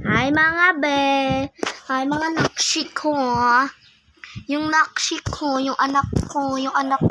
Hi mga be. Hi mga nakshi ko. Yung nakshi ko, yung anak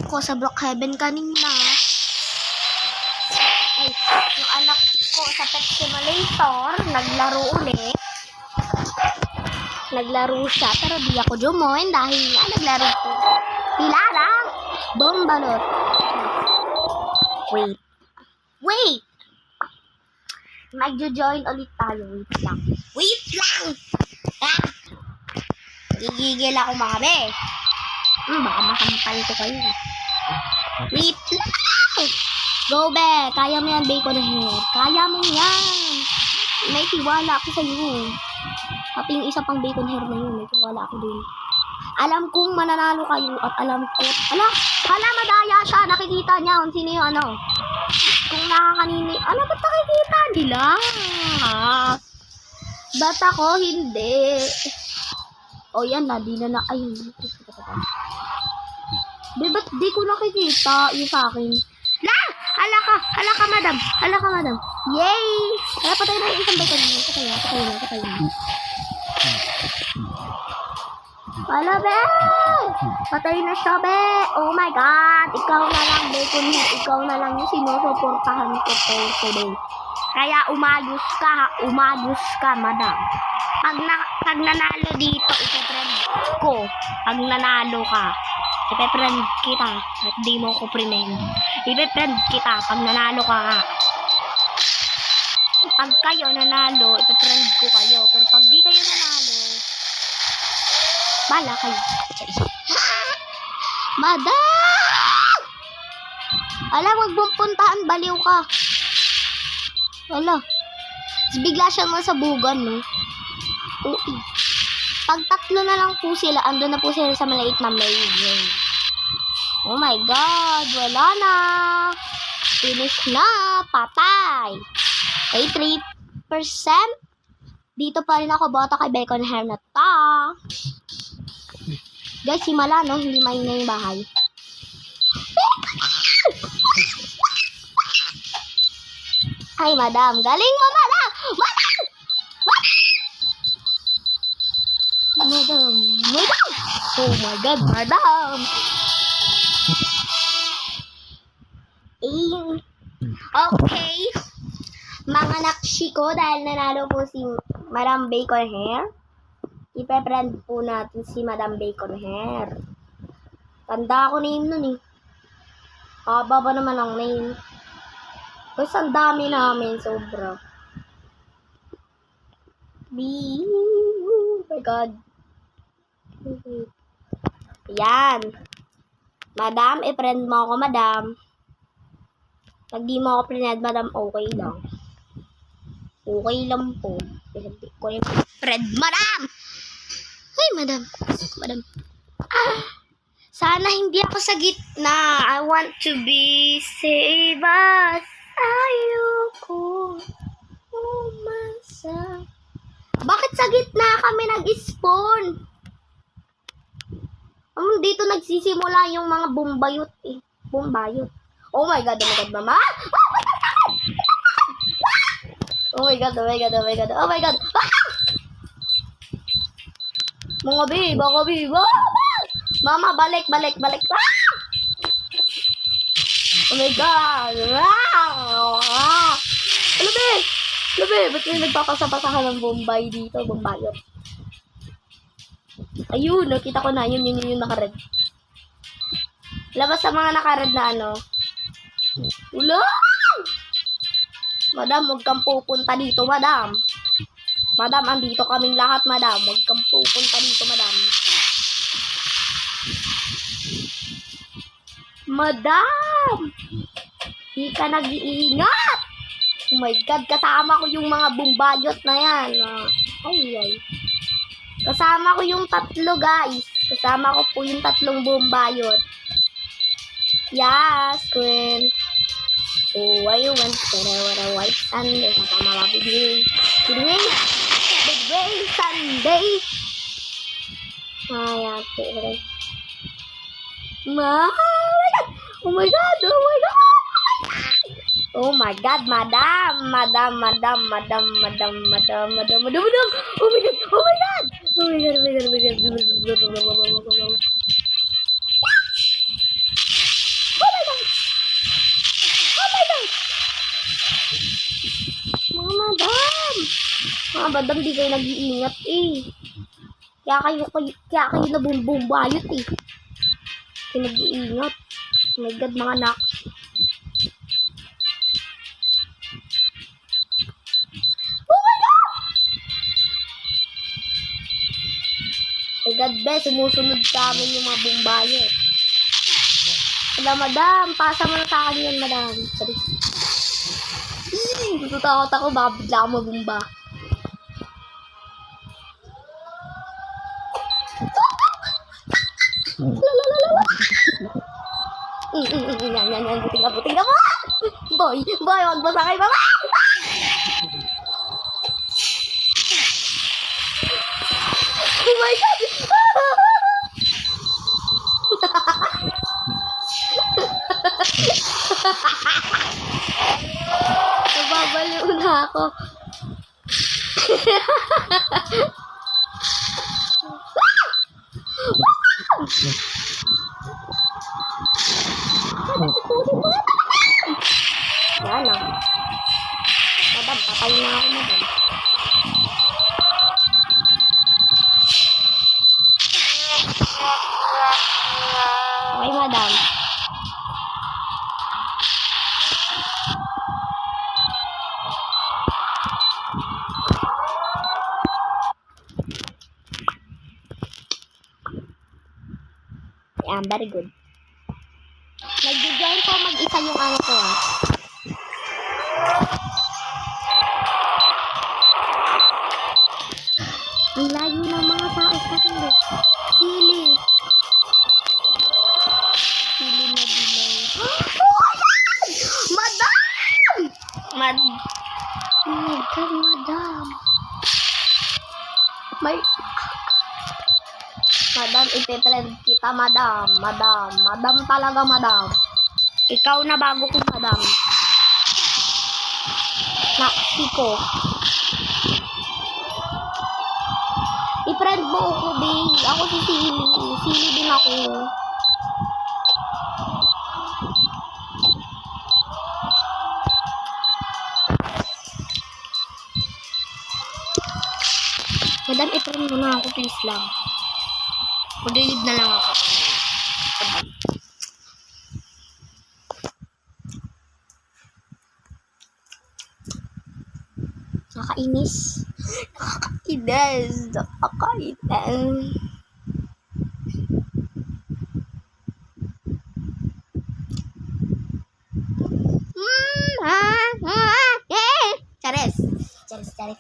ko sa Brookhaven kanina. Ay, yung anak ko sa Pet Simulator, naglaro ulit. Naglaro siya, pero di ako jumoin dahil nga naglaro ko. Pilarang bombalot. Wait! Magjo-join ulit tayo. Wait lang! Ah! Gigigil ako mga be. Baka makampal ko kayo. Wait lang! Go be! Kaya mo yan, Bacon Hair. Kaya mo yan! May tiwala ako sa'yo. Pati yung isa pang Bacon Hair na yun, may tiwala ako din. Alam kong mananalo kayo at alam ko... Hala, madaya siya. Nakikita niya kung sino yung ano. Kung nakakanini... Ba't nakikita nila? Ba't ako hindi? O yan na, di na ayun. Ba't di ko nakikita yung sa akin? Hala ka, madam. Yay! Patay na yung isang Bacon Hair. Patay na. Wala be! Patay na siya be! Oh my God! Ikaw na lang, Bacon Hair. Ikaw na lang yung sinusuportahan ko today. Kaya umayos ka, madam. Pag nanalo dito, ipe-friend ko. Pag nanalo ka, ipe-friend kita. At di mo ko friend. Ipe-friend kita pag nanalo ka. Pag kayo nanalo, ipe-friend ko kayo. Pero pag di kayo nanalo, bala kayo. Madam! Wag mong puntahan, baliw ka. Bigla siyang masabugan, no? Oo. Pag tatlo na lang po sila, andun na po sila sa maliit na maze. Oh my God, wala na. Finish na, patay. Okay, 3%. Dito pa rin ako bota kay Bacon Hair na ta. Guys, himala, no? Hindi maingay yung bahay. Ay, madam. Galing mo, madam! Madam! Oh my God, madam! Okay. Mga nakshi ko, dahil nanalo po si Madam Bacon Hair, ipe-friend po natin si Madam Bacon Hair. Tanda ako name nun eh. Haba ba naman ang name? Kasi ang dami namin, sobra. Oh my God. Ayan. Madam, i-friend mo ako, madam. Pag di mo ako friend, madam, okay lang. Okay lang po. Friend, madam! Hey, madam. Sana hindi ako sa gitna. I want to be saved. Ayoko umasa. Bakit sa gitna kami nag-spawn? Dito nagsisimula yung mga bumbayot eh. Bumbayot. Oh my God, mama. Oh my God. Mga biba. Mama, balik. Oh my God. Ba't may nagpapasa-pasahan ng Bombay dito? Bombayot. Ayun, nakita ko na. Yun naka-red. Labas sa mga naka-red na ano. Madam, huwag kang pupunta dito, madam. Madam, andito kaming lahat, madam. Huwag kang pupunta dito, madam. Madam! Di ka nag-iingat! Oh my God, kasama ko yung mga bumbayot na yan. Ay. Kasama ko yung tatlo, guys. Kasama ko po yung tatlong bumbayot. Yes, queen. Oh, I went to a white Sunday. Kasama ba, big rain Sunday. Ay, ate. Oh my God. Oh my God, madam. Madam. Oh my God. Oh my God. Oh my God. Oh my God. Oh my God. Oh my God. Oh my God. Mga madam. Mga madam, di kayo nag-iingat eh. Kaya kayo nabumbayot eh. Kayo nag-iingat. Oh my God, mga anak. Oh my God! My God, be, sumusunod sa amin yung mga bumbayot. Madam, pasa mo na sa akin yan, madam. Sorry. Tutakot ako, baka bigla ako mabumba. Yan, buting ka mo! Boy, wag mo sa akin, mama! Oh my God! Nababaliw na ako. Yan na. Madam, patay na ako, madam. Okay, madam. Yan, very good. Nag-join po mag-isa yung ano ko, ha. Ang layo ng mga tao kasi. Sili. Sili na dilaw. Oh my God! Madam! Oh my God, madam. Madam, ititrend kita, madam. Madam talaga, madam. Ikaw na bago ko, madam. Naksiko. I-friend mo ako, babe. Ako si Sili. Sili din ako. Madam, i-friend mo na ako, please lang. Mag-leave na lang ako. Nakakainis. Nakakainis.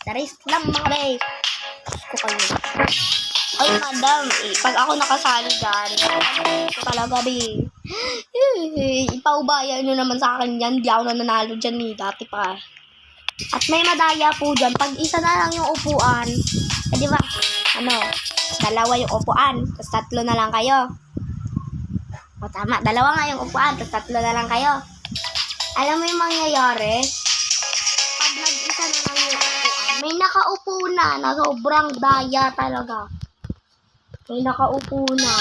Charis lang mga bay. Ko kayo. Ay, madam, pag ako nakasali dyan, ito talaga, be. Ipaubayan nyo naman sa akin yan. Di ako nanalo dyan ni dati pa. At may madaya po dyan. Pag isa na lang yung upuan, di ba? Dalawa yung upuan, tapos 3 na lang kayo. O tama, 2 nga yung upuan, tapos 3 na lang kayo. Alam mo yung mangyayari? Pag nag-isa na lang yung upuan, may nakaupo na sobrang daya talaga. May nakaupo na.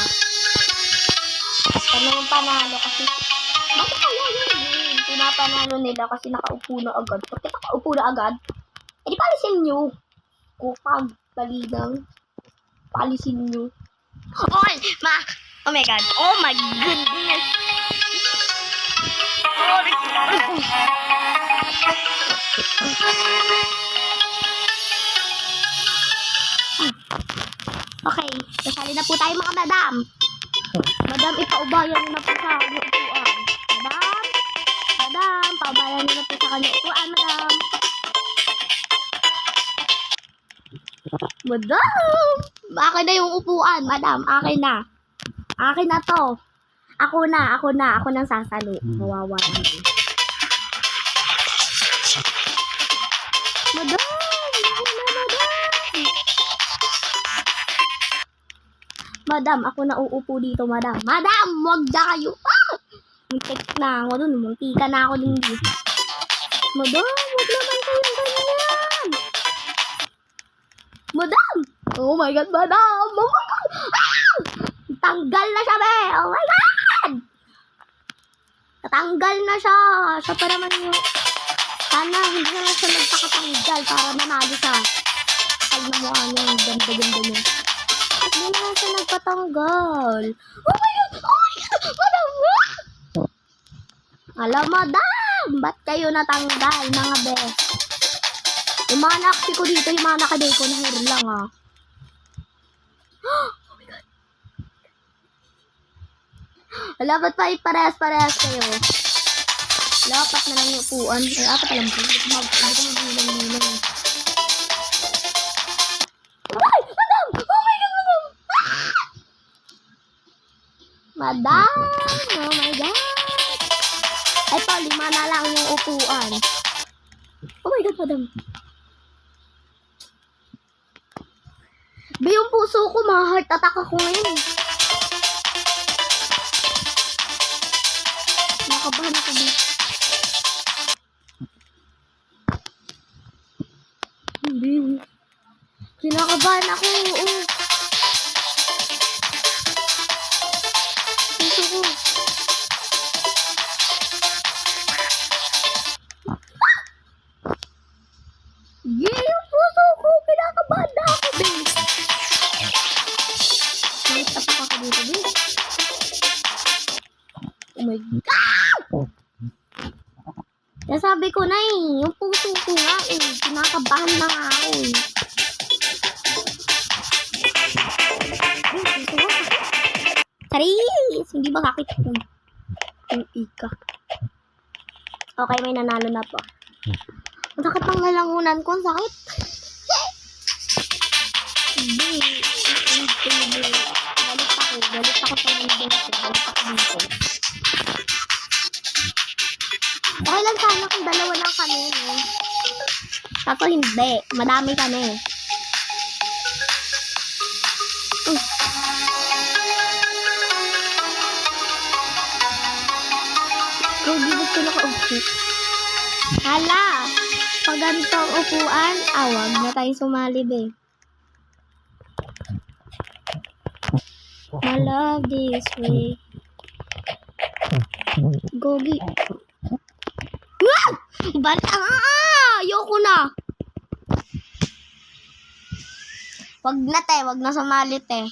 Kami yung panalo kasi, bakit kaya yun? Pinapanalo nila kasi nakaupo na agad. Bakit nakaupo na agad? Eh di palisin nyo. Kupag, talinang. Palisin nyo. Oh my God. Oh my goodness. Okay, kasali na po tayo mga madam. Madam, ipaubayan nyo na po sa kanyang upuan. Madam, paubayan nyo na po sa kanyang upuan, madam. Madam! Akin na yung upuan, madam. Akin na. Akin na to. Ako nang sasali. Kawawa naman. Madam! Madam, ako na uupo dito, madam. Madam, wag na kayo. Muntik na ako dun. Muntika na ako dun. Madam, wag naman kayong ganyan. Madam! Oh my God, madam! Oh my God! Ah! Tanggal na siya, be! Oh my God! Natanggal na siya. Siya pa naman yung... Sana hindi naman siya nagpakatanggal para manalo siya. Ay, namukha niya yung ganda-ganda niya. Hindi naman siya nagpatanggal. Oh my God! Oh my God! Madam! Alam, madam! Ba't kayo natanggal, mga best? Yung mga naksi ko dito, yung mga nakadeko na hair lang, ah. Oh my God! Wala, ba't pa parehas-parehas kayo? Wala, apat na lang yung upuan. Ay, apat na lang po. Hindi ko magbilang-bilang. Ay! Madam! Oh my God, madam! Ah! Madam! Oh my God! Ay pa, 5 na lang yung upuan. Oh my God, madam. Be, yung puso ko, ma-heart attack ako ngayon. Nakabahan ako, be. Be, kinakabahan ako, oo. Puso ko. Yeah, yung puso ko, kinakabahan na ako, be. Heart attack ako dito, be. Oh my God! Kaya sabi ko na eh, yung puso ko nga eh, kinakabahan na nga ako eh. Puso ko. Charis! Hindi ba kakit ko? Yung ika. Okay, may nanalo na po. Ang sakit ng lalangunan ko, ang sakit. Hindi. Galit ako sa mundo ko. Galit ako dito. Okay lang sana kung dalawa lang kami, no? Kaso hindi. Madami kami. Kung gibig ko naka-upo. Hala! Pag ganito ang upuan, wag na tayo sumali, be. I love this way. Gogi. Wow! Bata! Ayoko na. Wag na, te. Wag na sumali, te.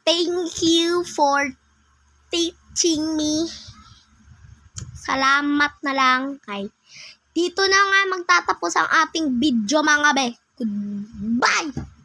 Thank you for teaching me. Salamat na lang. Kay. Dito na nga magtatapos ang ating video, mga be. Goodbye!